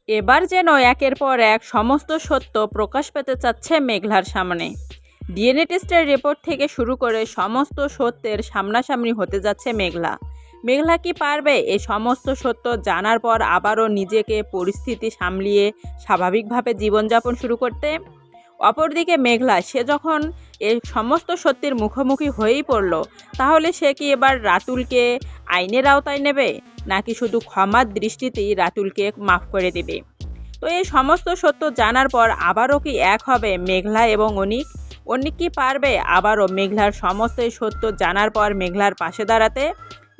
এবার যেন একের পর এক সমস্ত সত্য প্রকাশ পেতে চাচ্ছে মেঘলার সামনে। ডিএনএ টেস্টের রিপোর্ট থেকে শুরু করে সমস্ত সত্যের সামনাসামনি হতে যাচ্ছে মেঘলা। মেঘলা কি পারবে এই সমস্ত সত্য জানার পর আবারও নিজেকে পরিস্থিতি সামলিয়ে স্বাভাবিকভাবে জীবনযাপন শুরু করতে? অপরদিকে মেঘলা সে যখন এই সমস্ত সত্যের মুখোমুখি হয়েই পড়ল, তাহলে সে কি এবার রাতুলকে আইনের আওতায় নেবে, নাকি শুধু ক্ষমার দৃষ্টিতেই রাতুলকে মাফ করে দেবে? তো এই সমস্ত সত্য জানার পর আবারও কি এক হবে মেঘলা এবং অনিক? অনিক কি পারবে আবারও মেঘলার সমস্ত সত্য জানার পর মেঘলার পাশে দাঁড়াতে,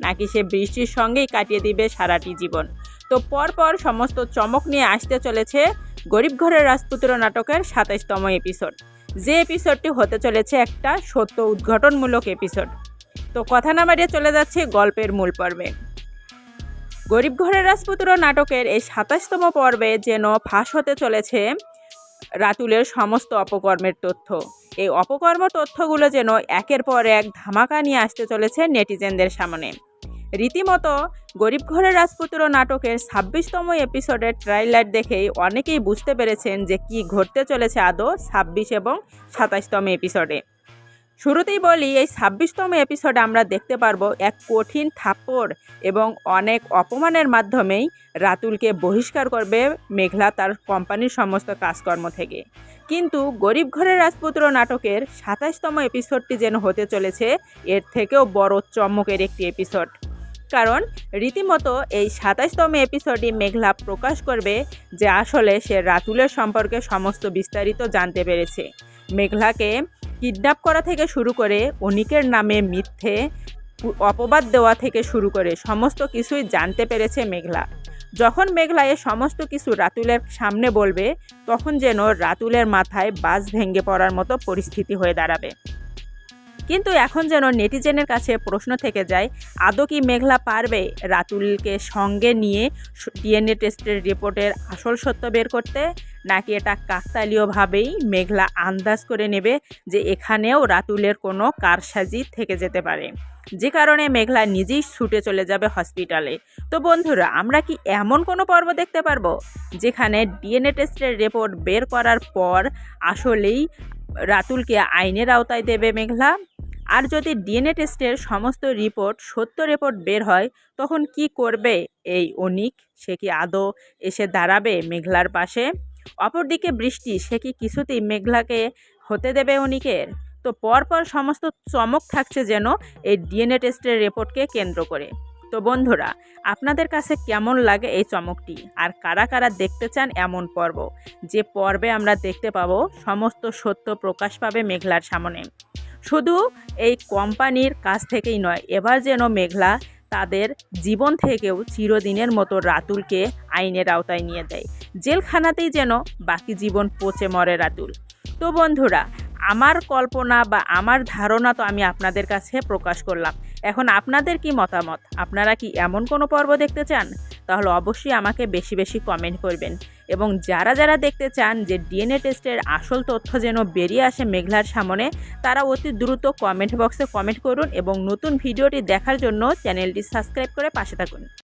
নাকি সে বৃষ্টির সঙ্গেই কাটিয়ে দিবে সারাটি জীবন? তো পরপর সমস্ত চমক নিয়ে আসতে চলেছে গরিব ঘরের রাজপুত্র নাটকের ২৭তম এপিসোড, যে এপিসোডটি হতে চলেছে একটা সত্য উদ্ঘাটনমূলক এপিসোড। তো কথা না বাড়িয়ে চলে যাচ্ছে গল্পের মূল পর্বে। গরিব ঘরের রাজপুত্র নাটকের এই ২৭তম পর্বে যেন ফাঁস হতে চলেছে রাতুলের সমস্ত অপকর্মের তথ্য। এই অপকর্ম তথ্যগুলো যেন একের পর এক ধামাকা নিয়ে আসতে চলেছে নেটিজেনদের সামনে। রীতিমতো গরিব ঘরের রাজপুত্র নাটকের ২৬তম এপিসোডের ট্রেইলার দেখেই অনেকেই বুঝতে পেরেছেন যে কি ঘটতে চলেছে আদৌ ২৬ এবং ২৭তম এপিসোডে। শুরুতেই বলি, এই ২৬তম এপিসোডে আমরা দেখতে পারবো এক কঠিন থাপ্পড় এবং অনেক অপমানের মাধ্যমেই রাতুলকে বহিষ্কার করবে মেঘলা তার কোম্পানির সমস্ত কাজকর্ম থেকে। কিন্তু গরিব ঘরের রাজপুত্র নাটকের ২৭তম এপিসোডটি যেন হতে চলেছে এর থেকেও বড় চমকের একটি এপিসোড। কারণ রীতিমতো এই ২৭তম এপিসোডে মেঘলা প্রকাশ করবে যে আসলে সে রাতুলের সম্পর্কে সমস্ত বিস্তারিত জানতে পেরেছে। মেঘলাকে কিডন্যাপ করা থেকে শুরু করে অনিকের নামে মিথ্যে অপবাদ দেওয়া থেকে শুরু করে সমস্ত কিছুই জানতে পেরেছে মেঘলা। যখন মেঘলা এ সমস্ত কিছু রাতুলের সামনে বলবে, তখন যেন রাতুলের মাথায় বাজ ভেঙে পড়ার মতো পরিস্থিতি হয়ে দাঁড়াবে। কিন্তু এখন যেন নেটিজেনের কাছে প্রশ্ন থেকে যায়, আদৌ কি মেঘলা পারবে রাতুলকে সঙ্গে নিয়ে ডিএনএ টেস্টের রিপোর্টের আসল সত্য বের করতে, নাকি এটা কাকতালীয়ভাবেই মেঘলা আন্দাজ করে নেবে যে এখানেও রাতুলের কোনো কারসাজি থেকে যেতে পারে, যে কারণে মেঘলা নিজেই ছুটে চলে যাবে হসপিটালে। তো বন্ধুরা, আমরা কি এমন কোনো পর্ব দেখতে পারবো যেখানে ডিএনএ টেস্টের রিপোর্ট বের করার পর আসলেই রাতুলকে আইনের আওতায় দেবে মেঘলা? আর যদি ডিএনএ টেস্টের সমস্ত রিপোর্ট সত্য রিপোর্ট বের হয়, তখন কি করবে এই অনিক? সে কি আদৌ এসে দাঁড়াবে মেঘলার পাশে? অপরদিকে বৃষ্টি, সে কি কিছুতেই মেঘলাকে হতে দেবে অনিকের? তো পরপর সমস্ত চমক থাকছে যেন এই ডিএনএ টেস্টের রিপোর্টকে কেন্দ্র করে। তো বন্ধুরা, আপনাদের কাছে কেমন লাগে এই চমকটি? আর কারা কারা দেখতে চান এমন পর্ব, যে পর্বে আমরা দেখতে পাবো সমস্ত সত্য প্রকাশ পাবে মেঘলার সামনে? শুধু এই কোম্পানির কাছ থেকেই নয়, এবার যেন মেঘলা তাদের জীবন থেকেও চিরদিনের মতো রাতুলকে আইনের আওতায় নিয়ে দেয়। জেলখানাতেই যেন বাকি জীবন পচে মরে রাতুল। তো বন্ধুরা, আমার কল্পনা বা আমার ধারণা তো আমি আপনাদের কাছে প্রকাশ করলাম। এখন আপনাদের কি মতামত? আপনারা কি এমন কোনো পর্ব দেখতে চান? তাহলে অবশ্যই আমাকে বেশি বেশি কমেন্ট করবেন। এবং যারা যারা দেখতে চান যে ডিএনএ টেস্টের আসল তথ্য যেন বেরিয়ে আসে মেঘলার সামনে, তারা অতি দ্রুত কমেন্ট বক্সে কমেন্ট করুন এবং নতুন ভিডিওটি দেখার জন্য চ্যানেলটি সাবস্ক্রাইব করে পাশে থাকুন।